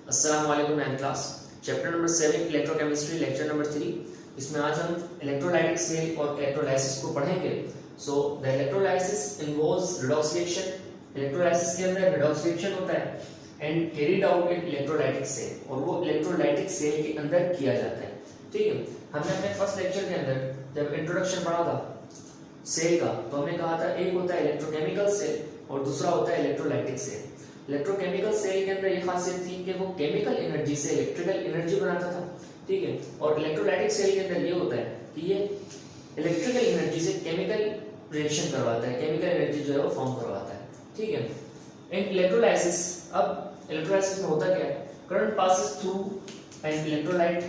अस्सलाम वालेकुम nine class. Chapter number 7 electrochemistry lecture number 3। इसमें आज हम इलेक्ट्रोलाइटिक सेल और इलेक्ट्रोलाइसिस को पढ़ेंगे। So the electrolysis involves redox reaction. Electrolysis के अंदर रिडॉक्स रिएक्शन होता है and carried out in electrolytic cell, और वो इलेक्ट्रोलाइटिक सेल के अंदर किया जाता है। ठीक है, हमने अपने फर्स्ट लेक्चर के अंदर जब इंट्रोडक्शन पढ़ा था सेल का, तो हमने कहा था एक होता है इलेक्ट्रोकेमिकल सेल और दूसरा होता है इलेक्ट्रोलाइटिक सेल। इलेक्ट्रोकेमिकल सेल के अंदर ये खासियत थी कि वो केमिकल एनर्जी से इलेक्ट्रिकल एनर्जी बनाता था। ठीक है, और इलेक्ट्रोलाइटिक सेल के अंदर ये होता है कि ये इलेक्ट्रिकल एनर्जी से केमिकल रिएक्शन करवाता है, केमिकल एनर्जी जो है वो फॉर्म करवाता है। ठीक है, इन इलेक्ट्रोलाइसिस, अब इलेक्ट्रोलाइसिस में होता क्या है, current passes through an electrolyte.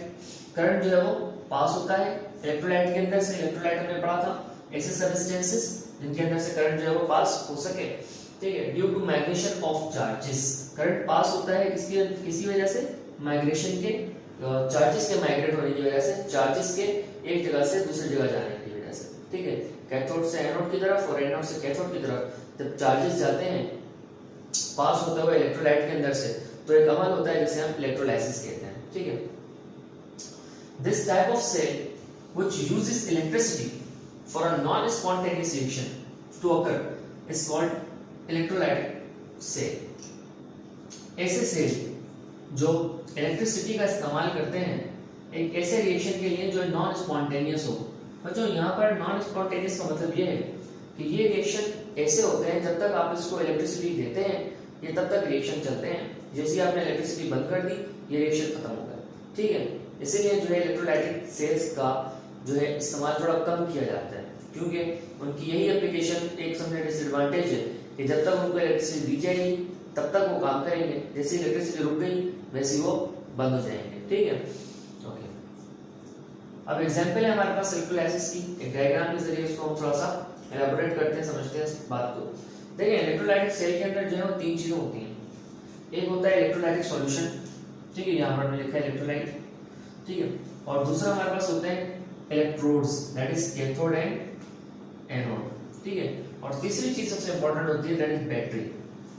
Current जो है वो पास होता है इलेक्ट्रोलाइट के अंदर से। इलेक्ट्रोलाइट हमने पढ़ा था ऐसे सब्सटेंसेस जिनके अंदर से करंट जो है वो पास हो सके। ठीक है, due to migration of charges, current pass होता है किसी वजह से, माइग्रेशन के चार्जेस के माइग्रेट होने की वजह से, चार्जेस के एक जगह से दूसरी जगह जाने की वजह से। ठीक है, कैथोड से एनोड की तरफ और एनोड से कैथोड की तरफ जब चार्जेस जाते हैं पास होते हुए इलेक्ट्रोलाइट के अंदर से, तो एक अमल होता है जिसे हम इलेक्ट्रोलाइसिस कहते हैं। ठीक है, this type of cell which uses electricity for a non spontaneous reaction to occur is called electrolytic cell. ऐसे सेल जो इलेक्ट्रिसिटी का इस्तेमाल करते हैं एक ऐसे रिएक्शन के लिए जो नॉन स्पॉन्टेनियस हो। बच्चों यहाँ पर नॉन स्पॉन्टेनियस का मतलब ये है कि ये रिएक्शन ऐसे होते हैं जब तक आप इसको इलेक्ट्रिसिटी देते हैं ये तब तक रिएक्शन चलते हैं, जैसे आपने इलेक्ट्रिसिटी बंद कर दी ये रिएक्शन खत्म हो गया। ठीक है, इसीलिए जो है इलेक्ट्रोलाइटिक सेल्स का जो है इस्तेमाल थोड़ा कम किया जाता है, क्योंकि उनकी यही एप्लीकेशन एक समझे डिसएडवांटेज है कि जब तक उनको इलेक्ट्रिसिटी दी जाएगी तब तक वो काम करेंगे, जैसे इलेक्ट्रिसिटी रुक गई वैसे वो बंद हो जाएंगे। ठीक है, ओके। अब एग्जांपल है हमारे पास इलेक्ट्रोलाइसिस की, एक डायग्राम के जरिए उसको हम थोड़ा सा एलाबोरेट करते हैं, समझते हैं इस बात को। देखिए, इलेक्ट्रोलाइटिक सेल के अंदर जो है वो तीन चीजें होती हैं। एक होता है इलेक्ट्रोलाइटिक सॉल्यूशन, ठीक है, यहाँ पर मैंने लिखा है इलेक्ट्रोलाइट। ठीक है, और दूसरा हमारे पास होते हैं electrodes, that is cathode and anode. ठीक है, और तीसरी चीज सबसे इंपॉर्टेंट होती है दैट इज बैटरी।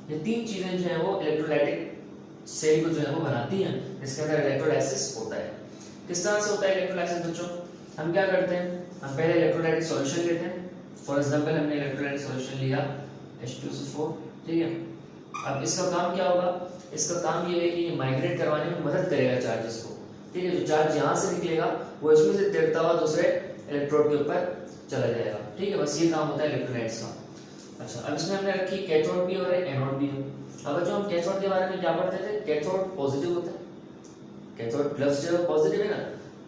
ये तीन चीजें जो है वो इलेक्ट्रोलाइटिक सेल को जो है वो बनाती हैं, इसके अंदर इलेक्ट्रोलाइसिस होता है। किस तरह से होता है इलेक्ट्रोलाइसिस बच्चों? हम क्या करते हैं, हम पहले इलेक्ट्रोलाइटिक सॉल्यूशन लेते हैं। फॉर एग्जांपल हमने इलेक्ट्रोलाइटिक सॉल्यूशन लिया H2SO4। ठीक है, अब इसका काम क्या होगा, इसका काम ये है कि ये माइग्रेट करवाने में मदद करेगा चार्जेस को। ठीक है, जो चार्ज यहाँ से निकलेगा वो इसमें से तैरता हुआ दूसरे इलेक्ट्रोड के ऊपर चला जाएगा। ठीक है, बस ये काम होता है इलेक्ट्रोलाइट्स का। अच्छा, अब इसमें हमने रखी कैथोड भी और एनोड भी है। अब जो हम कैथोड के बारे में क्या पढ़ते थे, कैथोड पॉजिटिव होता है, कैथोड प्लस जो है पॉजिटिव है ना,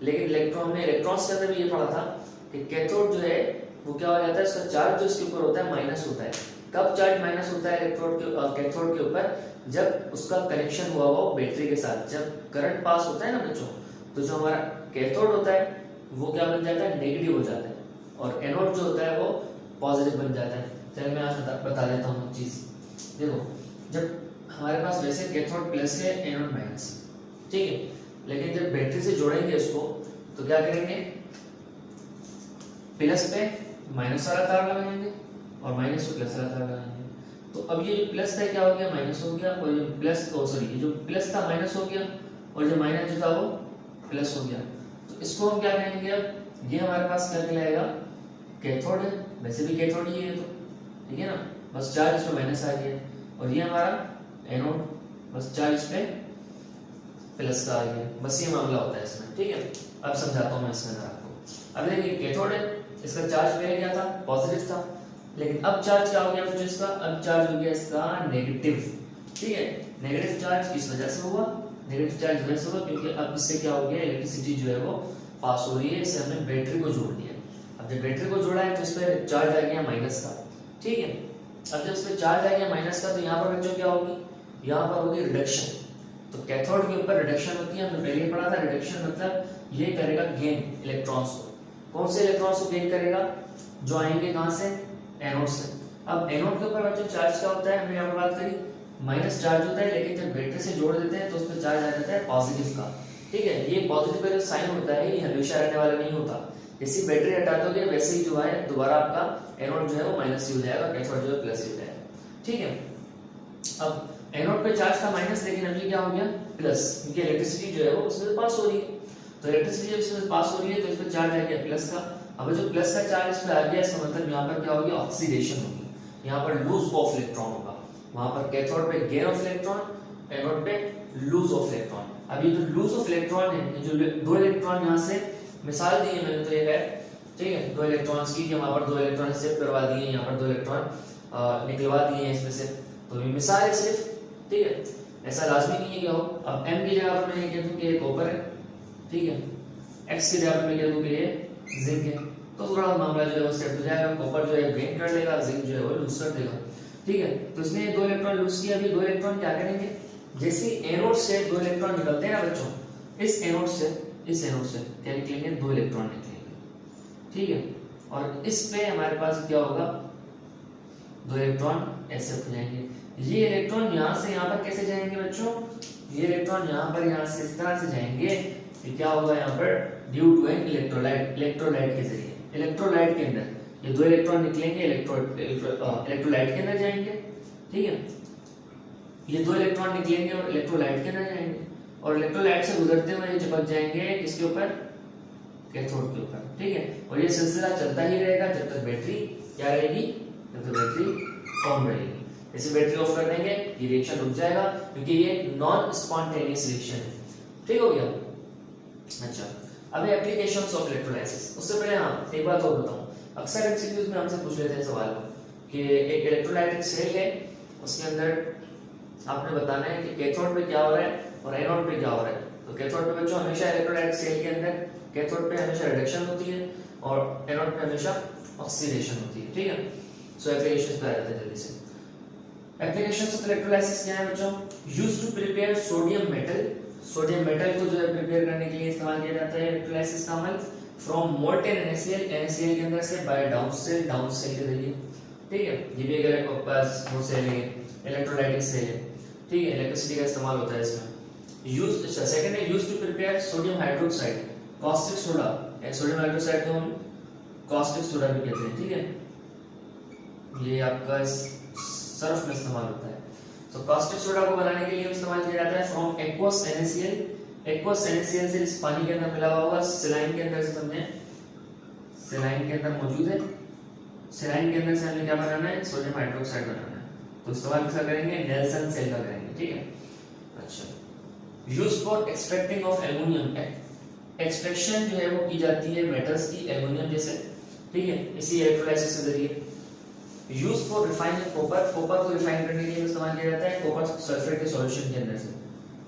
लेकिन इलेक्ट्रॉन में इलेक्ट्रॉन्स के अंदर भी ये पढ़ा था कि कैथोड जो है वो क्या हो जाता है, इसका चार्ज जो इसके ऊपर होता है माइनस होता है। कब चार्ज माइनस होता है इलेक्ट्रोड के कैथोड के ऊपर? जब उसका कनेक्शन हुआ हो बैटरी के साथ, जब करंट पास होता है ना बच्चों, तो जो हमारा कैथोड होता है वो क्या बन जाता है, नेगेटिव हो जाता है, और एनोड जो होता है वो पॉजिटिव बन जाता है। चलिए मैं आज बता देता हूँ चीज। देखो, जब हमारे पास वैसे कैथोड प्लस है एनोड माइनस, ठीक है, लेकिन जब बैटरी से जोड़ेंगे इसको तो क्या करेंगे, प्लस पे माइनस वाला तार लगाएंगे और माइनस पे प्लस वाला तार लगाएंगे। तो अब ये जो प्लस था क्या हो गया, माइनस हो गया, और ये प्लस ये जो प्लस था माइनस हो गया, और जो माइनस जो था वो प्लस हो गया। तो इसको हम क्या कहेंगे, अब ये हमारे पास क्या कहलाएगा, कैथोड है, वैसे भी कैथोड ही है तो, ठीक है ना, बस चार्ज इस पे माइनस आ गया, और ये हमारा एनोड, बस चार्ज इस पे प्लस का आ गया। बस ये मामला होता है इसमें। ठीक है, अब समझाता हूँ मैं इसमें आपको। अब देखिए, कैथोड है, इसका चार्ज पहले क्या था, पॉजिटिव था, लेकिन अब चार्ज क्या हो गया बच्चों इसका, अब चार्ज हो गया इसका नेगेटिव। ठीक है, नेगेटिव चार्ज किस वजह से हुआ, नेगेटिव चार्ज वजह से हुआ क्योंकि अब इससे क्या हो गया, इलेक्ट्रिसिटी जो है वो पास हो रही है, इससे हमने बैटरी को जोड़ दिया। अब जब बैटरी को जोड़ा है तो इस पर चार्ज आ गया माइनस का। ठीक है, अब जब इस पर चार्ज आ गया माइनस का, तो यहाँ पर बच्चों क्या होगी, यहाँ पर होगी रिडक्शन। तो कैथोड के ऊपर रिडक्शन होती है, हमने पहले पढ़ा था, रिडक्शन मतलब ये करेगा गेन इलेक्ट्रॉन्स को। कौन से इलेक्ट्रॉन्स को गेन करेगा, जो आएंगे कहाँ से, एनोड से। अब एनोड के ऊपर बच्चों चार्ज क्या होता है, हमने यहाँ पर बात करी, माइनस चार्ज होता है, लेकिन जब बैटरी से जोड़ देते हैं तो उस पर चार्ज आ जाता है पॉजिटिव का। ठीक है, ये पॉजिटिव का जो साइन होता है ये हमेशा रहने वाला नहीं होता, जैसे बैटरी हटा दोगे वैसे ही जो है दोबारा आपका एनोड जो है वो माइनस ही हो जाएगा, कैथोड जो है प्लस ही हो जाएगा। ठीक है, अब एनोड पे चार्ज था माइनस, लेकिन अभी क्या हो गया प्लस, क्योंकि इलेक्ट्रिसिटी जो है वो उसमें पास हो रही है। तो इलेक्ट्रिसिटी जब इसमें पास हो रही है तो इस पे चार्ज आ गया प्लस का। अब जो प्लस का चार्ज इस पे आ गया, इसका मतलब यहाँ पर क्या होगी, ऑक्सीडेशन होगी, यहाँ पर लूज ऑफ इलेक्ट्रॉन होगा। वहां पर कैथोड पे गेन ऑफ इलेक्ट्रॉन, एनोड पे लूज ऑफ इलेक्ट्रॉन। अब ये जो लूज ऑफ इलेक्ट्रॉन है, जो दो इलेक्ट्रॉन यहाँ से मिसाल दी है मैंने तो ये है, ठीक है, दो इलेक्ट्रॉन्स की, वहां पर दो इलेक्ट्रॉन शिफ्ट करवा दिए, यहाँ पर दो इलेक्ट्रॉन निकलवा दिए हैं इसमें से, तो ये मिसाल है सिर्फ, ठीक है, ऐसा लाजमी नहीं है कि हो। अब m की जगह पर मैं ये कह दूं कि ये कॉपर है, ठीक है, x की जगह पर मैं कह दूं कि ये जिंक है, तो थोड़ा मामला जो है वो सेट हो जाएगा, कॉपर जो है गेन कर लेगा, जिंक जो है वो लूज कर देगा, ठीक है। तो इसने ये दो इलेक्ट्रॉन लूज किया। अभी दो इलेक्ट्रॉन क्या करेंगे, जैसे एनोड से दो इलेक्ट्रॉन निकलते हैं ना बच्चों, इस एनोड से क्या निकलेंगे, दो इलेक्ट्रॉन निकलेंगे, ठीक है, और इस पे हमारे पास क्या होगा, दो इलेक्ट्रॉन ऐसे हो जाएंगे। ये इलेक्ट्रॉन यहाँ से यहाँ पर कैसे जाएंगे बच्चों, ये इलेक्ट्रॉन यहाँ पर यहाँ से इस तरह से जाएंगे कि क्या होगा यहाँ पर, ड्यू टू एन इलेक्ट्रोलाइट के जरिए, इलेक्ट्रोलाइट के अंदर ये दो इलेक्ट्रॉन निकलेंगे, इलेक्ट्रोलाइट के अंदर जाएंगे, ठीक है, ये दो इलेक्ट्रॉन निकलेंगे और इलेक्ट्रोलाइट के अंदर जाएंगे, और इलेक्ट्रोलाइट से गुजरते हुए ये चिपक जाएंगे किसके ऊपर, कैथोड के ऊपर, ठीक है। और ये सिलसिला चलता ही रहेगा जब तक बैटरी क्या रहेगी, जब तक बैटरी ऑन रहेगी। जैसे बैटरी ऑफ कर देंगे ये रिएक्शन रुक जाएगा, क्योंकि ये नॉन स्पॉन्टेनियस रिएक्शन है, ठीक हो गया। अच्छा, अब एप्लीकेशंस ऑफ इलेक्ट्रोलाइसिस, उससे पहले हाँ एक बात और बताऊं, अक्सर एमसीक्यूज में हमसे पूछ लेते हैं सवाल कि एक इलेक्ट्रोलाइटिक सेल है, उसके अंदर आपने बताना है कि कैथोड पे क्या हो रहा है और एनोड पे क्या हो रहा है। तो कैथोड पे बच्चों हमेशा इलेक्ट्रोलाइटिक सेल के अंदर कैथोड पे हमेशा रिडक्शन होती है और एनोड पे हमेशा ऑक्सीडेशन होती है, ठीक है। सो एप्लीकेशंस पे आ जाते हैं जल्दी से। एप्लीकेशंस ऑफ इलेक्ट्रोलाइसिस क्या है बच्चों, used to prepare sodium metal, sodium metal को जो है प्रिपेयर करने के लिए इस्तेमाल किया जाता है इलेक्ट्रोलाइसिस का अमल, फ्रॉम मोल्टेन NaCl के अंदर से बाय डाउन सेल के जरिए, ठीक है। ये भी अगर आपके पास वो सेल है, इलेक्ट्रोलाइटिक सेल है, ठीक है, इलेक्ट्रिसिटी का इस्तेमाल होता है इसमें। यूज्ड, सेकंड है used to prepare sodium hydroxide, caustic soda, sodium hydroxide को हम कास्टिक सोडा भी कहते हैं, ठीक है, ये आपका सर्फ में इस्तेमाल होता है। तो कास्टिक सोडा को बनाने के लिए इस्तेमाल किया जाता है from aqueous NaCl, aqueous NaCl से इस पानी के अंदर मिला हुआ होगा, सेलाइन के अंदर से हमने, सेलाइन के अंदर मौजूद है, सेलाइन के अंदर से हमें क्या बनाना है, सोडियम हाइड्रोक्साइड बनाना है, तो इस्तेमाल किसका करेंगे, नेल्सन सेल का करेंगे, ठीक है। अच्छा, used for extracting of aluminium, extraction जो है वो की जाती है मेटल्स की, एल्युमिनियम जैसे, ठीक है, इसी इलेक्ट्रोलाइसिस के जरिए। Use for refining copper, copper को रिफाइन करने के लिए इस्तेमाल किया जाता है कॉपर सल्फेट के सॉल्यूशन के अंदर से,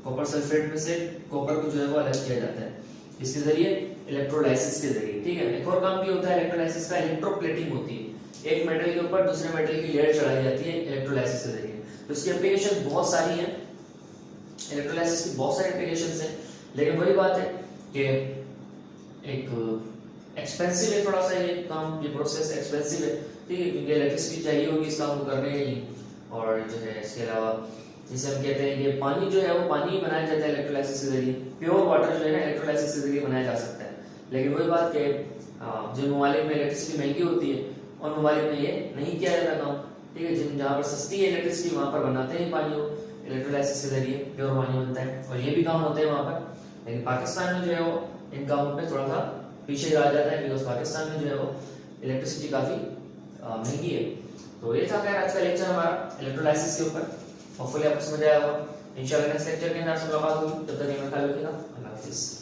कॉपर सल्फेट में से कॉपर को जो है वो अलग किया जाता है इसके जरिए, इलेक्ट्रोलाइसिस के जरिए, ठीक है। एक और काम भी होता है इलेक्ट्रोलाइसिस का, इलेक्ट्रोप्लेटिंग होती है, एक मेटल के ऊपर दूसरे मेटल की लेयर चढ़ाई जाती है इलेक्ट्रोलाइसिस के जरिए। तो इसकी एप्लीकेशन बहुत सारी हैं, इलेक्ट्रोलाइसिस की बहुत सारी एप्लीकेशंस हैं, लेकिन वही बात है कि एक एक्सपेंसिव है थोड़ा सा ये काम, ये प्रोसेस एक्सपेंसिव है, ठीक है, क्योंकि इलेक्ट्रिसिटी चाहिए होगी इस काम को करने के लिए, और जो है इसके अलावा जैसे हम कहते हैं कि पानी जो है वो पानी ही बनाया जाता है इलेक्ट्रोलाइसिस के जरिए, प्योर वाटर जो है ना इलेक्ट्रोलाइसिस के जरिए बनाया जा सकता है। लेकिन वही बात कि जिन ममालिक में इलेक्ट्रिसिटी महंगी होती है उन ममालिक में ये नहीं किया जाता काम, ठीक है, जिन जहाँ पर सस्ती है इलेक्ट्रिसिटी वहाँ पर बनाते हैं पानी को इलेक्ट्रोलाइसिस के जरिए, प्योर पानी बनता है, और ये भी काम होते हैं वहाँ पर। लेकिन पाकिस्तान में जो है वो इन कामों पर थोड़ा सा पीछे रह जाता है, बिकॉज पाकिस्तान में जो है वो इलेक्ट्रिसिटी काफ़ी महंगी है। तो ये था खैर आज का लेक्चर हमारा इलेक्ट्रोलाइसिस के ऊपर, होपफुली आपको समझ आया होगा। इंशाल्लाह नेक्स्ट लेक्चर के अंदर आपसे मुलाकात होगी, तब तक ख्याल रखिएगा, अल्लाह हाफिज़।